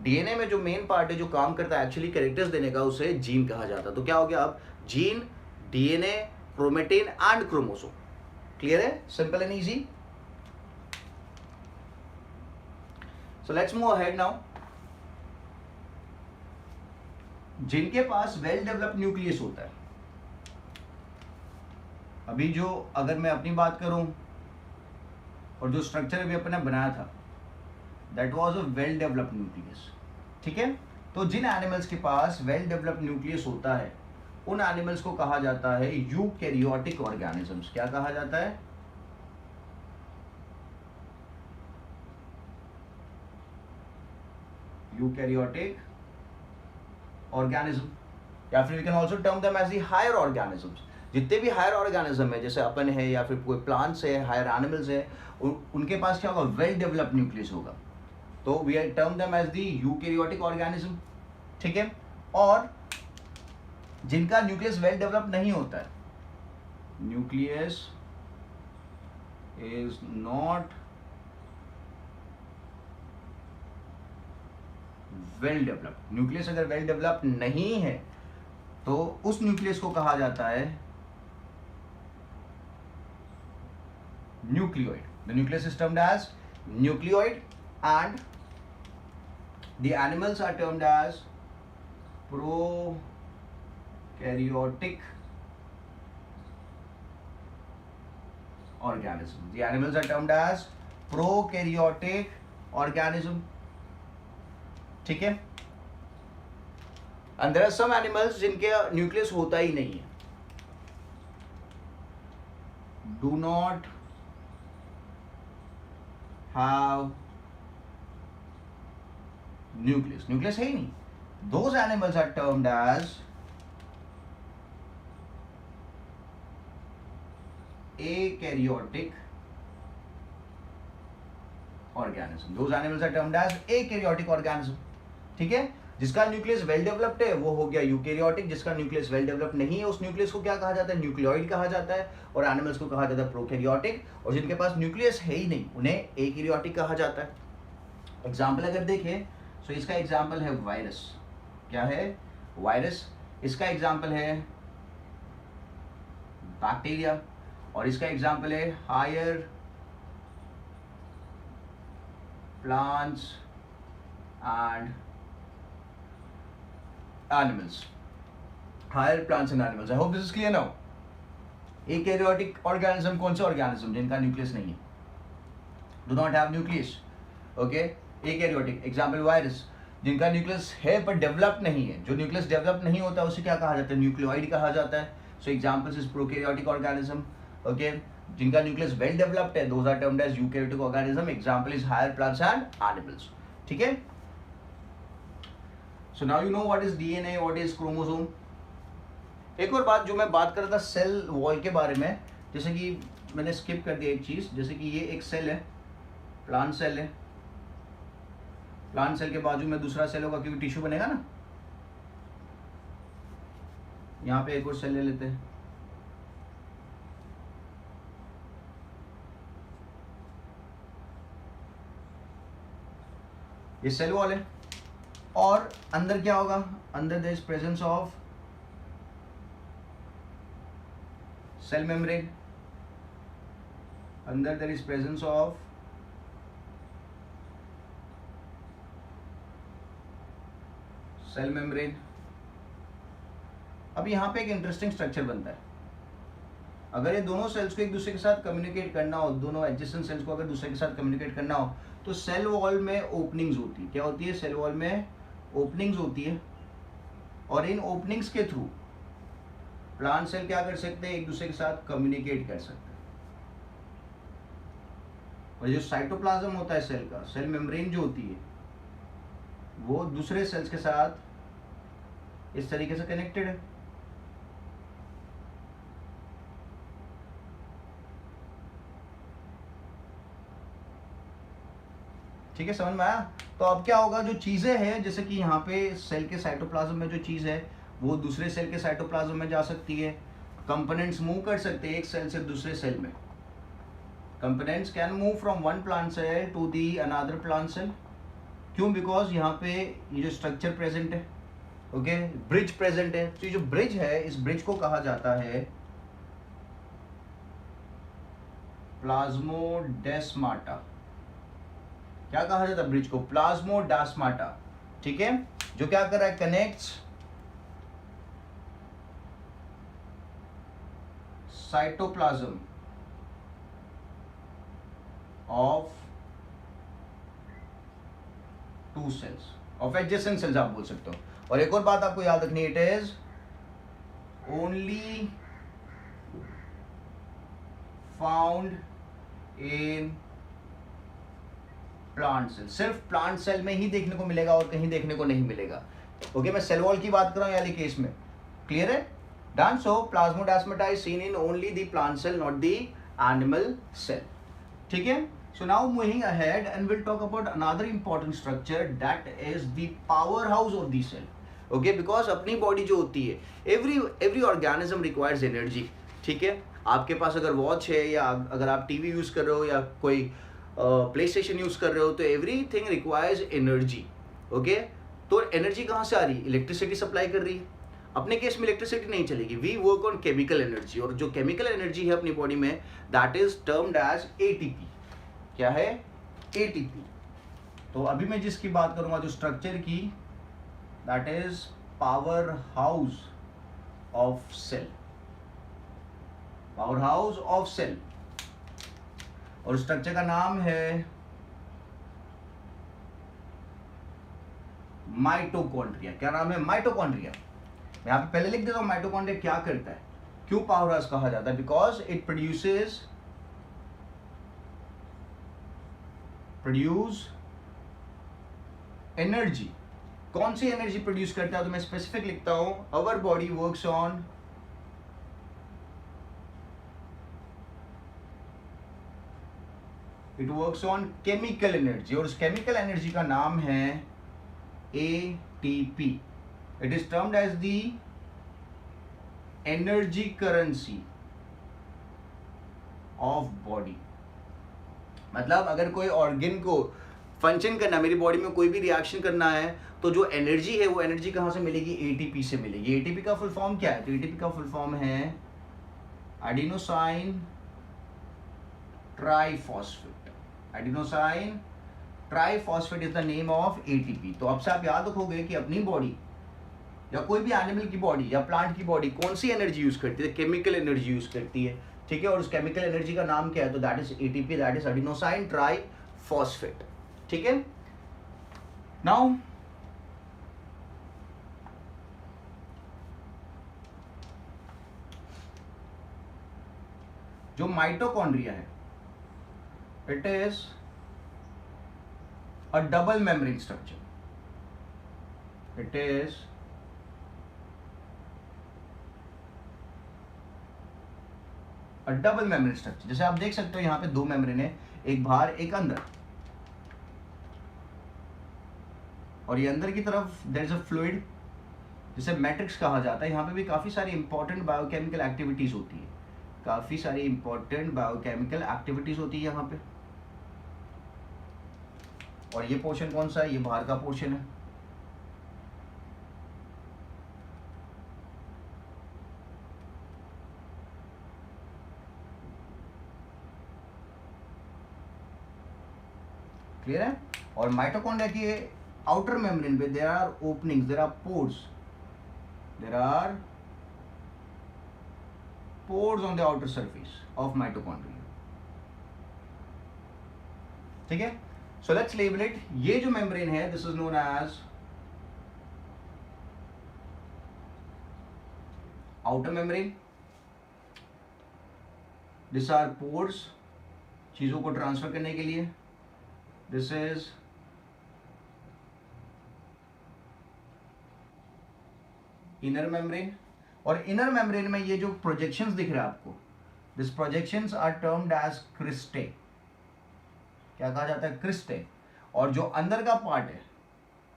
डीएनए में जो मेन पार्ट है, जो काम करता है एक्चुअली कैरेक्टर्स देने का, उसे जीन कहा जाता है। तो क्या हो गया अब, gene, DNA, chromatin and chromosome. Clear है, simple and easy. So let's move ahead now. जिनके पास वेल डेवलप्ड न्यूक्लियस होता है, अभी जो अगर मैं अपनी बात करूं, और जो स्ट्रक्चर अभी अपने बनाया था, that was a well developed nucleus. ठीक है, तो जिन एनिमल्स के पास वेल डेवलप्ड न्यूक्लियस होता है, उन एनिमल्स को कहा जाता है यूकैरियोटिक ऑर्गेनिजम्स। क्या कहा जाता है, यूकैरियोटिक ऑर्गेनिज्म, या फिर we can also term them as the higher organisms. जितने भी हायर ऑर्गेनिज्म है, जैसे अपन है या फिर कोई प्लांट्स है, हायर एनिमल्स है, उनके पास क्या होगा, वेल डेवलप्ड न्यूक्लियस होगा, तो we are term them as the eukaryotic organism. ठीक है, और जिनका न्यूक्लियस वेल डेवलप नहीं होता है, nucleus is not well developed, nucleus अगर वेल डेवलप नहीं है, तो उस न्यूक्लियस को कहा जाता है nucleoid. The nucleus is termed as nucleoid and the animals are termed as prokaryotic organism. The animals are termed as prokaryotic organism. ठीक है, and there are some animals जिनके न्यूक्लियस होता ही नहीं है, do not have nucleus. Nucleus है ही नहीं. Those animals are termed as akaryotic organism. Those animals are termed as akaryotic organism. ठीक है, जिसका न्यूक्लियस वेल डेवलप्ड है वो हो गया यूकैरियोटिक, जिसका न्यूक्लियस वेल डेवलप्ड नहीं है उस न्यूक्लियस को क्या कहा जाता है, न्यूक्लियोइड कहा जाता है, और एनिमल्स को कहा जाता है प्रोकैरियोटिक, और जिनके पास न्यूक्लियस है ही नहीं उन्हें एकारियोटिक कहा जाता है. एग्जाम्पल अगर देखें तो इसका एग्जाम्पल है वायरस. क्या है, वायरस. इसका एग्जाम्पल है बैक्टीरिया, और इसका एग्जाम्पल है higher plants and animals. Higher plants and animals. I hope this is clear now. Eukaryotic organism कौन सा organism जिनका न्यूक्लियस नहीं है, do not have nucleus. Okay, eukaryotic. Example virus, जिनका न्यूक्लियस है पर डेवलप नहीं है. जो न्यूक्लियस डेवलप नहीं होता उसे क्या कहा जाता है, न्यूक्लियोइड कहा जाता है. So examples is prokaryotic organism. Okay, जिनका न्यूक्लियस वेल डेवलप्ड है, those are termed as eukaryotic organism, example is higher plants and animals. ठीक है, so now you know what is DNA, what is chromosome. एक और बात जो मैं बात कर रहा था सेल वॉल के बारे में, जैसे कि मैंने स्किप कर दिया एक चीज, जैसे कि ये एक सेल है, प्लांट सेल है, प्लांट सेल के बाजू में दूसरा सेल होगा क्योंकि टिश्यू बनेगा ना। यहाँ पे एक और सेल ले लेते हैं, ये सेल वॉल है, और अंदर क्या होगा, अंदर there is presence of cell membrane, अंदर there is presence of cell membrane. अब यहाँ पे एक इंटरेस्टिंग स्ट्रक्चर बनता है, अगर ये दोनों सेल्स को एक दूसरे के साथ कम्युनिकेट करना हो, दोनों एडजेसेंट सेल्स को अगर दूसरे के साथ कम्युनिकेट करना हो, तो सेल वॉल में ओपनिंग्स होती है। क्या होती है, सेल वॉल में ओपनिंग्स होती है, और इन ओपनिंग्स के थ्रू प्लांट सेल क्या कर सकते हैं, एक दूसरे के साथ कम्युनिकेट कर सकते हैं। और जो साइटोप्लाज्म होता है सेल का, सेल मेम्ब्रेन जो होती है, वो दूसरे सेल्स के साथ इस तरीके से कनेक्टेड है। ठीक है, समझ में आया। तो अब क्या होगा, जो चीजें हैं, जैसे कि यहाँ पे सेल के साइटोप्लाज्म में जो चीज है वो दूसरे सेल के साइटोप्लाज्म में जा सकती है, कंपोनेंट्स मूव कर सकते हैं एक सेल से दूसरे सेल में, components can move from one plant cell to the another plant cell. क्यों, बिकॉज यहाँ पे ये जो स्ट्रक्चर प्रेजेंट है, ओके, ब्रिज प्रेजेंट है। तो ये जो ब्रिज है, इस ब्रिज को कहा जाता है प्लाज्मोडेस्माटा। क्या कहा जाता है ब्रिज को, प्लाज्मोडेस्माटा। ठीक है, जो क्या कर रहा है, connects cytoplasm of two cells, of adjacent cells आप बोल सकते हो। और एक और बात आपको याद रखनी, it is only found in plant cell, सिर्फ प्लांट सेल में ही देखने को मिलेगा और कहीं देखने को नहीं मिलेगा। ओके, मैं सेल वॉल की बात कर रहा हूं वाले केस में, क्लियर है, done. So plasmodesmata is seen in only the plant cell, not the animal cell. ठीक है, so now moving ahead and we'll talk about another important structure that is the powerhouse of the cell. Okay, because अपनी body जो होती है, every organism requires energy. ठीक है, आपके पास अगर वॉच है या अगर आप टीवी यूज कर रहे हो या कोई प्ले स्टेशन यूज कर रहे हो, तो एवरीथिंग रिक्वायर्स एनर्जी। ओके, तो एनर्जी कहाँ से आ रही है, इलेक्ट्रिसिटी सप्लाई कर रही है। अपने केस में इलेक्ट्रिसिटी नहीं चलेगी, we work on chemical energy, और जो केमिकल एनर्जी है अपनी बॉडी में, that is termed as ATP. क्या है, एटीपी। तो अभी मैं जिसकी बात करूंगा जो स्ट्रक्चर की, that is power house of cell, power house of cell, और स्ट्रक्चर का नाम है माइटोकॉन्ड्रिया। क्या नाम है, माइटोकॉन्ड्रिया। मैं यहाँ पे पहले लिख देता हूं माइटोकॉन्ड्रिया क्या करता है, क्यों पावर हाउस कहा जाता है, बिकॉज इट प्रोड्यूस एनर्जी। कौन सी एनर्जी प्रोड्यूस करता है, तो मैं स्पेसिफिक लिखता हूं, our body works on it works on chemical energy, और उस केमिकल एनर्जी का नाम है ATP. It is termed as the energy currency of body. मतलब अगर कोई ऑर्गन को फंक्शन करना, मेरी बॉडी में कोई भी रिएक्शन करना है, तो जो एनर्जी है वो एनर्जी कहां से मिलेगी, एटीपी से मिलेगी। एटीपी का फुल फॉर्म क्या है, तो एटीपी का फुल फॉर्म है adenosine triphosphate. Adenosine triphosphate is the name of ATP. तो अब से आप याद रखोगे कि अपनी बॉडी या कोई भी एनिमल की बॉडी या प्लांट की बॉडी कौन सी एनर्जी यूज करती है, केमिकल एनर्जी यूज करती है। ठीक है, और उस केमिकल एनर्जी का नाम क्या है, तो that is ATP, that is adenosine triphosphate. ठीक है, नाउ जो माइटोकॉन्ड्रिया है, it is a double membrane structure, it is a double membrane structure. जैसे आप देख सकते हो यहां पे दो मेम्ब्रेन है, एक बाहर एक अंदर, और ये अंदर की तरफ देयर इज अ फ्लूइड जिसे मैट्रिक्स कहा जाता है। यहाँ पे भी काफ़ी सारी इंपॉर्टेंट बायोकेमिकल एक्टिविटीज़ होती है, काफ़ी सारी इंपॉर्टेंट बायोकेमिकल एक्टिविटीज़ होती है यहाँ पे। और ये पोर्शन कौन सा है? ये बाहर का पोर्शन है। क्लियर है? और माइटोकॉन्ड्रिया की आउटर मेम्ब्रेन पे there are openings, there are pores, there are pores on the outer surface of mitochondria. ठीक है, सो लेट्स लेबल इट। ये जो मेम्ब्रेन है this is known as outer membrane, this are pores चीजों को transfer करने के लिए, दिस इज इनर मेम्ब्रेन। और इनर मेम्ब्रेन में ये जो प्रोजेक्शंस दिख रहा है आपको, this projections are termed as cristae. क्या कहा जाता है? क्रिस्टे। और जो अंदर का पार्ट है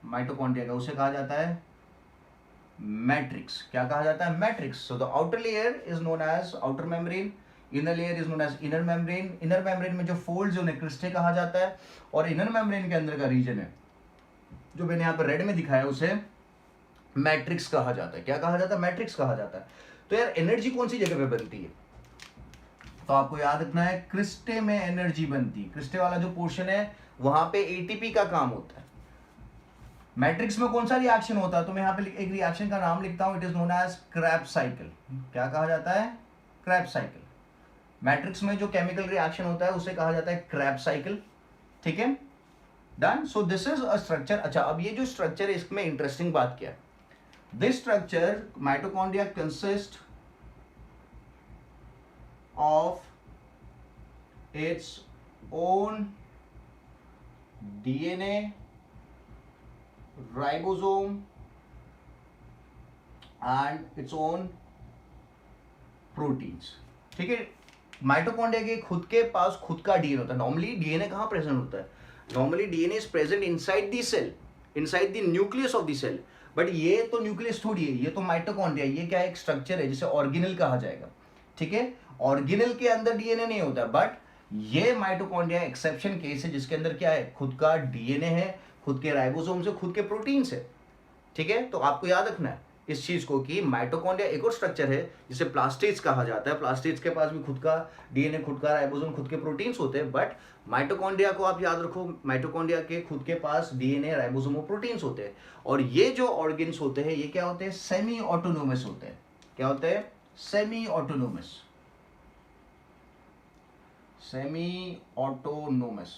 माइटोकॉन्ड्रिया का उसे कहा जाता है मैट्रिक्स। क्या कहा जाता है? Matrix. So the outer layer is known as outer membrane, inner layer is known as inner membrane. Inner membrane में जो फोल्ड्स उन्हें क्रिस्टे कहा जाता है, और इनर मेम्ब्रेन के अंदर का रीजन है जो मैंने यहाँ पर रेड में दिखाया उसे मैट्रिक्स कहा जाता है। क्या कहा जाता है? मैट्रिक्स कहा जाता है। तो यार एनर्जी कौन सी जगह पे बनती है? तो आपको याद रखना है क्रिस्टे में एनर्जी बनती है। क्रिस्टे वाला जो पोर्शन है वहां पे एटीपी का काम होता है। मैट्रिक्स में कौन सा रिएक्शन होता है? तो मैं यहाँ पे एक रिएक्शन का नाम लिखता हूं, it is known as Krebs cycle. क्या कहा जाता है? Krebs cycle. मैट्रिक्स में जो केमिकल रिएक्शन होता है उसे कहा जाता है क्रेब्स साइकिल। ठीक है, done. So this is a structure. अच्छा, अब ये जो स्ट्रक्चर है इसमें इंटरेस्टिंग बात क्या है? This structure, mitochondria, consists of its own DNA, ribosome, and its own proteins. ठीक है, माइटोकॉन्ड्रिया के खुद के पास खुद का डीएनए होता है। नॉर्मली डीएनए कहाँ प्रेजेंट होता है? Normally DNA is present inside the cell, inside the nucleus of the cell. But ये तो न्यूक्लियस थोड़ी है, ये तो माइटोकॉन्ड्रिया, ये क्या एक स्ट्रक्चर है जिसे ऑर्गेनल कहा जाएगा। ठीक है, ऑर्गेनल के अंदर डीएनए नहीं होता, बट ये माइटोकॉन्ड्रिया एक्सेप्शन केस है जिसके अंदर क्या है? खुद का डीएनए है, खुद के राइबोसोम से, खुद के प्रोटीन्स है। ठीक है, तो आपको याद रखना है इस चीज को कि माइटोकॉन्ड्रिया एक और स्ट्रक्चर है जिसे प्लास्टिड्स कहा जाता है। प्लास्टिड्स के पास भी खुद का डीएनए, खुद का राइबोसोम, खुद के प्रोटीन्स होते हैं। बट माइटोकॉन्ड्रिया को आप याद रखो, माइटोकॉन्ड्रिया के खुद के पास डीएनए, राइबोसोम और प्रोटीन्स होते हैं। और ये जो ऑर्गन्स होते हैं ये क्या होते हैं? सेमी ऑटोनोमस होते हैं। क्या होते हैं? Semi autonomous. Semi autonomous.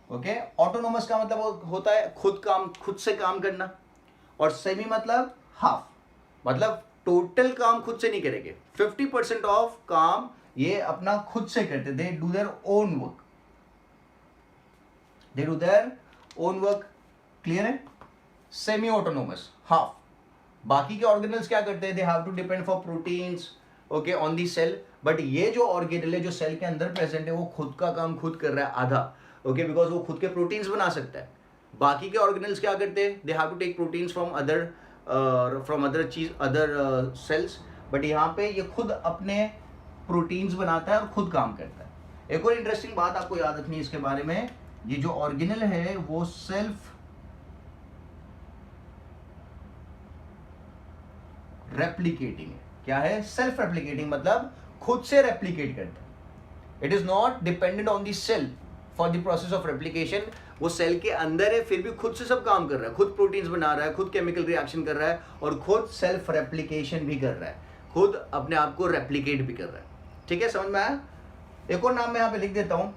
Okay, autonomous का मतलब होता है खुद से काम करना, और सेमी मतलब हाफ, मतलब टोटल काम खुद से नहीं करेंगे। 50% ऑफ काम ये अपना खुद से करते, they do their own work, they do their own work. Clear है? Semi autonomous, half. बाकी के ऑर्गेनल्स क्या करते हैं? They have to depend for proteins, okay, on the cell. But ये जो ऑर्गेनल है जो सेल के अंदर प्रेजेंट है वो खुद का काम खुद कर रहा है आधा, ओके, बिकॉज वो खुद के प्रोटीन्स बना सकता है। बाकी के ऑर्गेनल्स क्या करते हैं? They have to take proteins from other cells. But यहाँ पे ये खुद अपने प्रोटीन्स बनाता है और खुद काम करता है। एक और इंटरेस्टिंग बात आपको याद रखनी है इसके बारे में, ये जो ऑर्गेनल है वो सेल्फ रेप्लिकेटिंग है। क्या है? सेल्फ रेप्लिकेटिंग, मतलब खुद से रेप्लिकेट करता है। It is not dependent on the cell for the process of replication. वो सेल के अंदर है फिर भी खुद से सब काम कर रहा है, खुद प्रोटीन्स बना रहा है, खुद केमिकल रिएक्शन कर रहा है, और खुद सेल्फ रेप्लिकेशन भी कर रहा है, खुद अपने आप को रेप्लिकेट भी कर रहा है। ठीक है, समझ में आया? एक और नाम मैं यहां पे लिख देता हूं,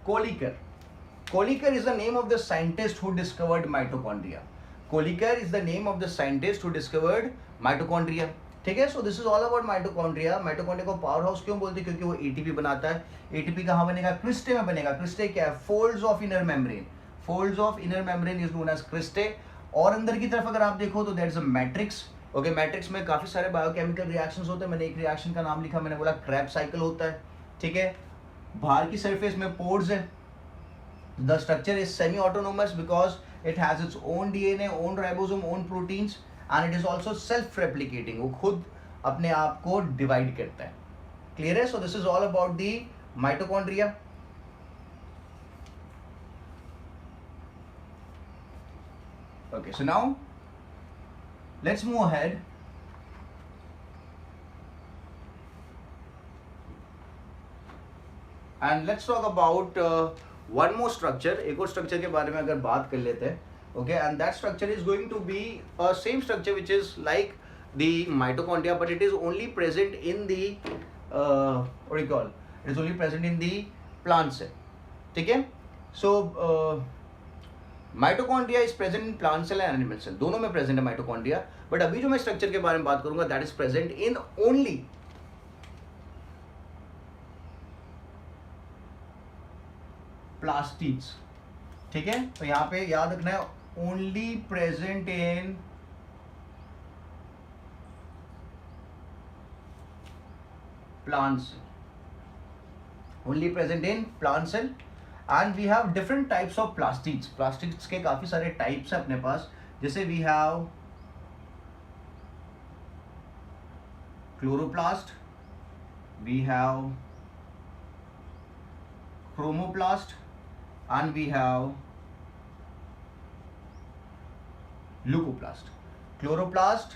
Kolliker. Kolliker is the name of the scientist who discovered mitochondria. Kolliker is the name of the scientist who discovered mitochondria. ठीक है, so this is all about mitochondria. Mitochondria को पावर हाउस क्यों बोलते हैं? क्योंकि वो एटीपी बनाता है. एटीपी कहाँ बनेगा? क्रिस्टे में बनेगा. क्रिस्टे क्या है? Folds of inner membrane. Folds of inner membrane is known as cristae. और अंदर की तरफ अगर आप देखो तो that is a matrix. Okay, matrix में काफी सारे बायोकेमिकल रिएक्शंस होते हैं. मैंने एक रिएक्शन का नाम लिखा, मैंने बोला क्रेब्स साइकिल होता है. ठीक है, बाहर की सरफेस में पोर्स है. The structure is semi autonomous because it has its own DNA, own ribosome, own proteins, and it is also self replicating. वो खुद अपने आप को डिवाइड करता है. क्लियर है? So this is all about the mitochondria. Okay, so now let's move ahead. And let's talk about one more structure. एक और स्ट्रक्चर के बारे में अगर बात कर लेते हैं. Okay, and that structure is going to be a same structure which is like the mitochondria, but it is only present in the what do you call, it is only present in the plant cell. ठीक है, so mitochondria is present in plant cell and animal cell. दोनों में present है mitochondria, but अभी जो मैं structure के बारे में बात करूंगा that is present in only plastids. ठीक है, तो यहाँ पे याद रखना है only present in plant cell. Only present in plant cell. And we have different types of plastids. Plastids के काफी सारे types हैं अपने पास. जैसे we have chloroplast, we have chromoplast, and we have leucoplast. Chloroplast,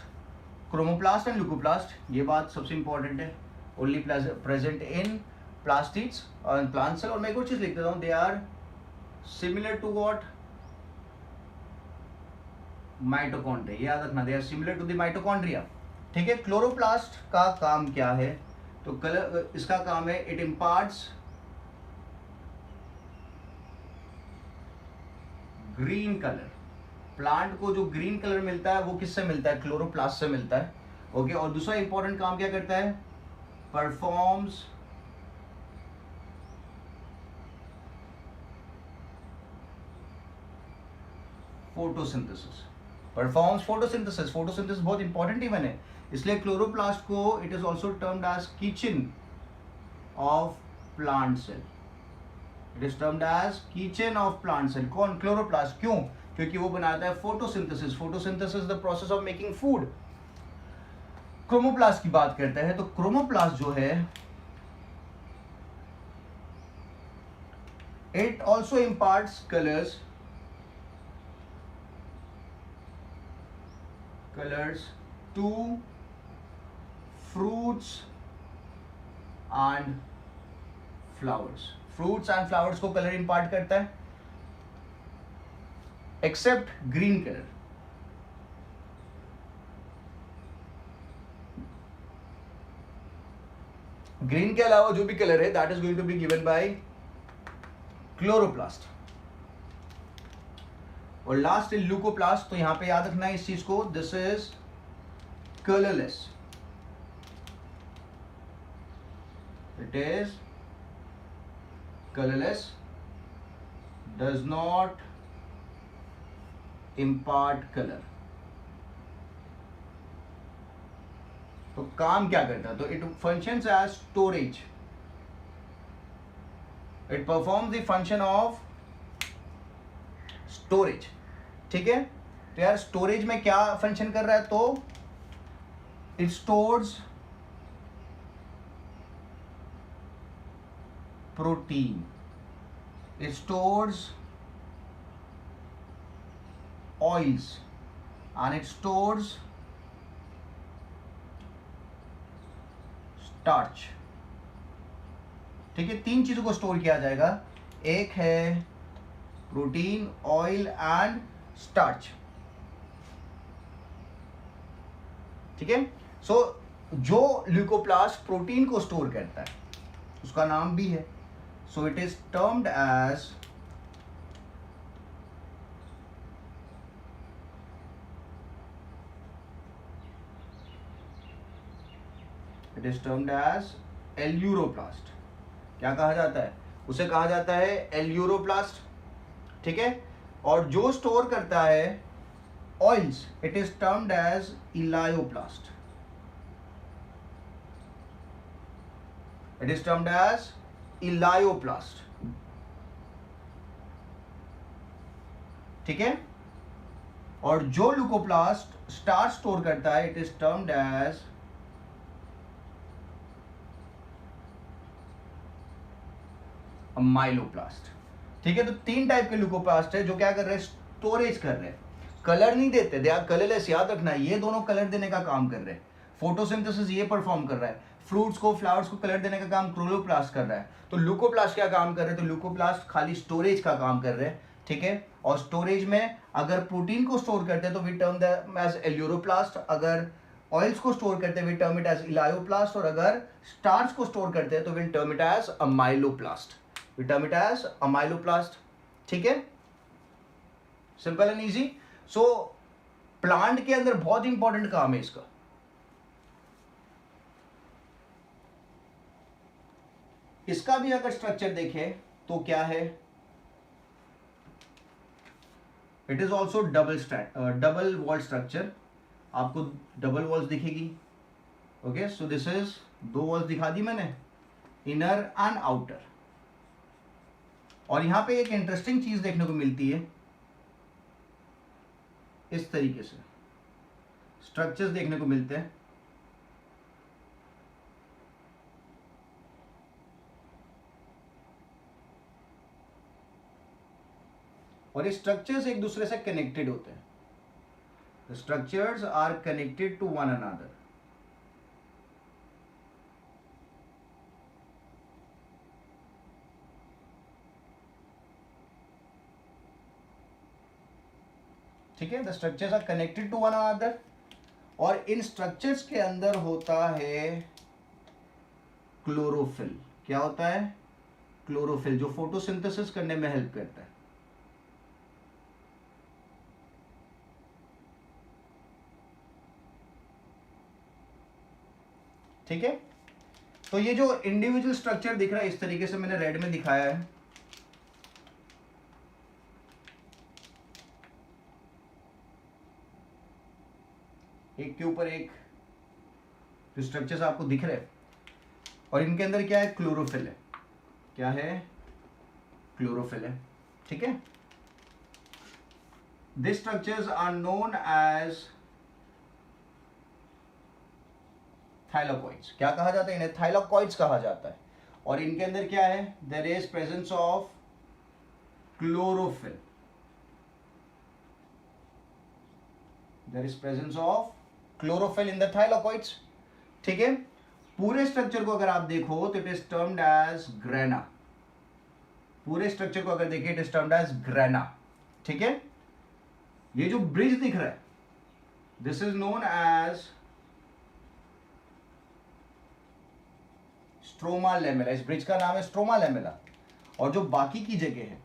chromoplast and leucoplast, ये बात सबसे important है. Only present in plastids and plant cell. और मैं एक और चीज लिख देता हूँ, they are similar to what? Mitochondria. याद रखना, they are similar to the mitochondria. ठीक है, क्लोरोप्लास्ट का काम क्या है? तो कलर इसका काम है, it imparts green colour. Plant को जो ग्रीन कलर मिलता है वो किससे मिलता है? क्लोरोप्लास्ट से मिलता है. ओके, और दूसरा इंपॉर्टेंट काम क्या करता है? performs photosynthesis. Performs photosynthesis. Photosynthesis बहुत इंपॉर्टेंट इवन है, इसलिए क्लोरोप्लास्ट को it is also termed as kitchen of plant cell. It is termed as kitchen of plant cell. कौन? क्लोरोप्लास्ट. क्यों? क्योंकि वो बनाता है photosynthesis. Photosynthesis the process of making food. Chromoplast की बात करते हैं तो क्रोमोप्लास्ट जो है it also imparts colours to fruits and flowers. Fruits and flowers को कलर इम्पार्ट करता है एक्सेप्ट ग्रीन कलर. ग्रीन के अलावा जो भी कलर है that is going to be given by chloroplast. और लास्ट इज ल्यूकोप्लास्ट. तो यहां पे याद रखना है इस चीज को, this is colourless. It is colourless, does not impart colour. तो काम क्या करता है? तो it functions as storage. It performs the function of storage. ठीक है, तो यार स्टोरेज में क्या फंक्शन कर रहा है? तो it stores protein, it stores oils and it stores starch. ठीक है, तीन चीजों को स्टोर किया जाएगा. एक है प्रोटीन, ऑयल एंड स्टार्च. ठीक है, सो जो ल्यूकोप्लास्ट प्रोटीन को स्टोर करता है उसका नाम भी है. So it is termed as aleuroplast. क्या कहा जाता है उसे? कहा जाता है एल्यूरोप्लास्ट, ठीक है। और जो स्टोर करता है oils, it is termed as elaioplast. It is termed as elaioplast, ठीक है। और जो ल्यूकोप्लास्ट स्टार्च स्टोर करता है, it is termed as amyloplast, ठीक है। तो तीन टाइप के ल्यूकोप्लास्ट है जो क्या कर रहे हैं? स्टोरेज कर रहे हैं, कलर नहीं देते। दे आर कलरलेस, याद रखना। ये दोनों कलर देने का काम कर रहे हैं। फोटोसिंथेसिस ये परफॉर्म कर रहा है, फ्रूट्स को, फ्लावर्स को कलर देने का काम क्लोरोप्लास्ट कर रहा है। तो ल्यूकोप्लास्ट क्या काम कर रहे हैं? तो ल्यूकोप्लास्ट खाली स्टोरेज का काम कर रहे हैं, ठीक है। और स्टोरेज में अगर प्रोटीन को स्टोर करते हैं तो we term them as aleuroplast, अगर ऑयल्स को स्टोर करते हैं we term it as elaioplast, और अगर स्टार्च को स्टोर करते हैं तो we term it as amyloplast. We term it as amyloplast, ठीक है। Simple and easy. So plant के अंदर बहुत इंपॉर्टेंट काम है इसका। इसका भी अगर स्ट्रक्चर देखें तो क्या है? It is also double wall structure. आपको डबल वॉल्स दिखेगी, ओके। सो दिस इज, दो वॉल्स दिखा दी मैंने, इनर एंड आउटर। और यहां पे एक इंटरेस्टिंग चीज देखने को मिलती है, इस तरीके से स्ट्रक्चर्स देखने को मिलते हैं। और ये स्ट्रक्चर्स एक दूसरे से कनेक्टेड होते हैं। The structures are connected to one another. ठीक है, the structures are connected to one another. और इन स्ट्रक्चर्स के अंदर होता है क्लोरोफिल। क्या होता है? क्लोरोफिल, जो फोटोसिंथेसिस करने में हेल्प करता है। ठीक है, तो ये जो इंडिविजुअल स्ट्रक्चर दिख रहा है इस तरीके से मैंने रेड में दिखाया है, एक के ऊपर एक जो स्ट्रक्चर्स आपको दिख रहे हैं, और इनके अंदर क्या है? क्लोरोफिल है। क्या है? क्लोरोफिल है, ठीक है। This structures are known as thylakoids. क्या कहा जाता है इन्हें? थाइलाकॉइड्स कहा जाता है। और इनके अंदर क्या है? There is presence of chlorophyll. There is presence of chlorophyll in the thylakoids, ठीक है। पूरे स्ट्रक्चर को अगर आप देखो तो it is termed as grana. पूरे स्ट्रक्चर को अगर देखिए it is termed as grana, ठीक है। ये जो ब्रिज दिख रहा है this is known as stroma lamella. इस ब्रिज का नाम है स्ट्रोमा लेमेला। और जो बाकी की जगह है,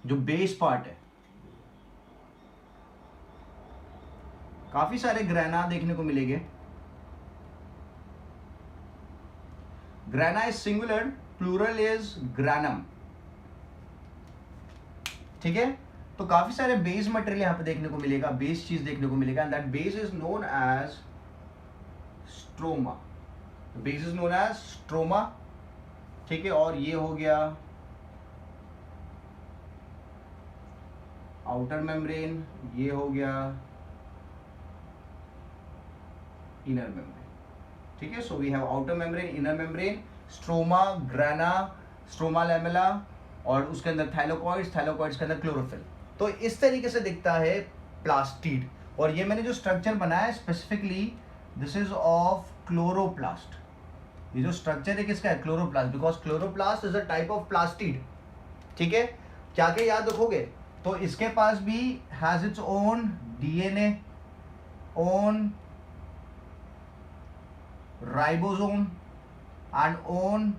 जो बेस पार्ट है, काफी सारे ग्रेना देखने को मिलेंगे। Grana is singular, plural is granum, ठीक है। तो काफी सारे बेस मटेरियल यहां पे देखने को मिलेगा, बेस चीज देखने को मिलेगा, and that base is known as stroma. Base is known as stroma, ठीक है। और ये हो गया आउटर मेम्ब्रेन, ये हो गया इनर मेम्ब्रेन, ठीक है। So we have outer membrane, inner membrane, stroma, grana, stroma lamella, और उसके अंदर थाइलाकॉइड्स, थाइलाकॉइड्स के अंदर क्लोरोफिल। तो इस तरीके से दिखता है प्लास्टिड। और ये मैंने जो स्ट्रक्चर बनाया है specifically this is of chloroplast. ये जो स्ट्रक्चर है किसका है? Chloroplast, because chloroplast is a type of plastid, ठीक है। क्या क्या याद रखोगे? तो इसके पास भी has its own DNA, own ribosome and own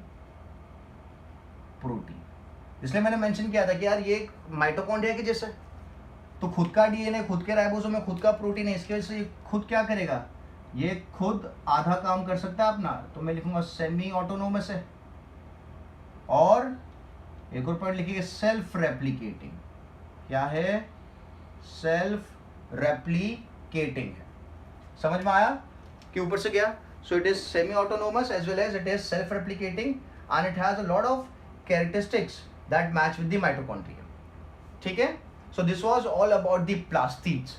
protein. इसलिए मैंने मेंशन किया था कि यार ये माइटोकॉन्ड्रिया के जैसा है, तो खुद का डीएनए, खुद के राइबोसोम में खुद का प्रोटीन है, इसकी वजह से ये खुद क्या करेगा, ये खुद आधा काम कर सकता है अपना, तो मैं लिखूंगा सेमी ऑटोनोमस है। और एक और पॉइंट लिखिए सेल्फ रेप्लिकेटिंग, क्या है, सेल्फ रेप्लिकेटिंग है। समझ में आया कि ऊपर से गया? So it is semi autonomous as well as it is self replicating and it has a lot of characteristics that match with the mitochondria. ठीक है, so this was all about the plastids.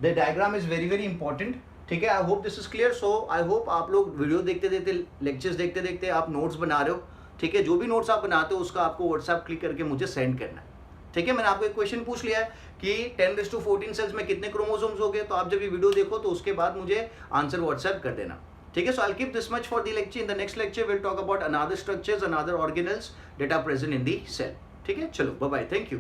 The diagram is very very important. ठीक है, I hope this is clear. So I hope आप लोग video देखते देखते, lectures देखते देखते आप नोट्स बना रहे हो। ठीक है, जो भी नोट्स आप बनाते हो उसका आपको व्हाट्सएप क्लिक करके मुझे सेंड करना है। ठीक है, मैंने आपको एक क्वेश्चन पूछ लिया है कि 10⁻14 सेल्स में कितने क्रोमोसोम्स हो गए, तो आप जब ये वीडियो देखो तो उसके बाद मुझे आंसर व्हाट्सएप कर देना। ठीक है, so I keep this much for the lecture. In the next lecture will talk about another structures, another organelles that are present in the cell. ठीक है, चलो बाय बाय, थैंक यू।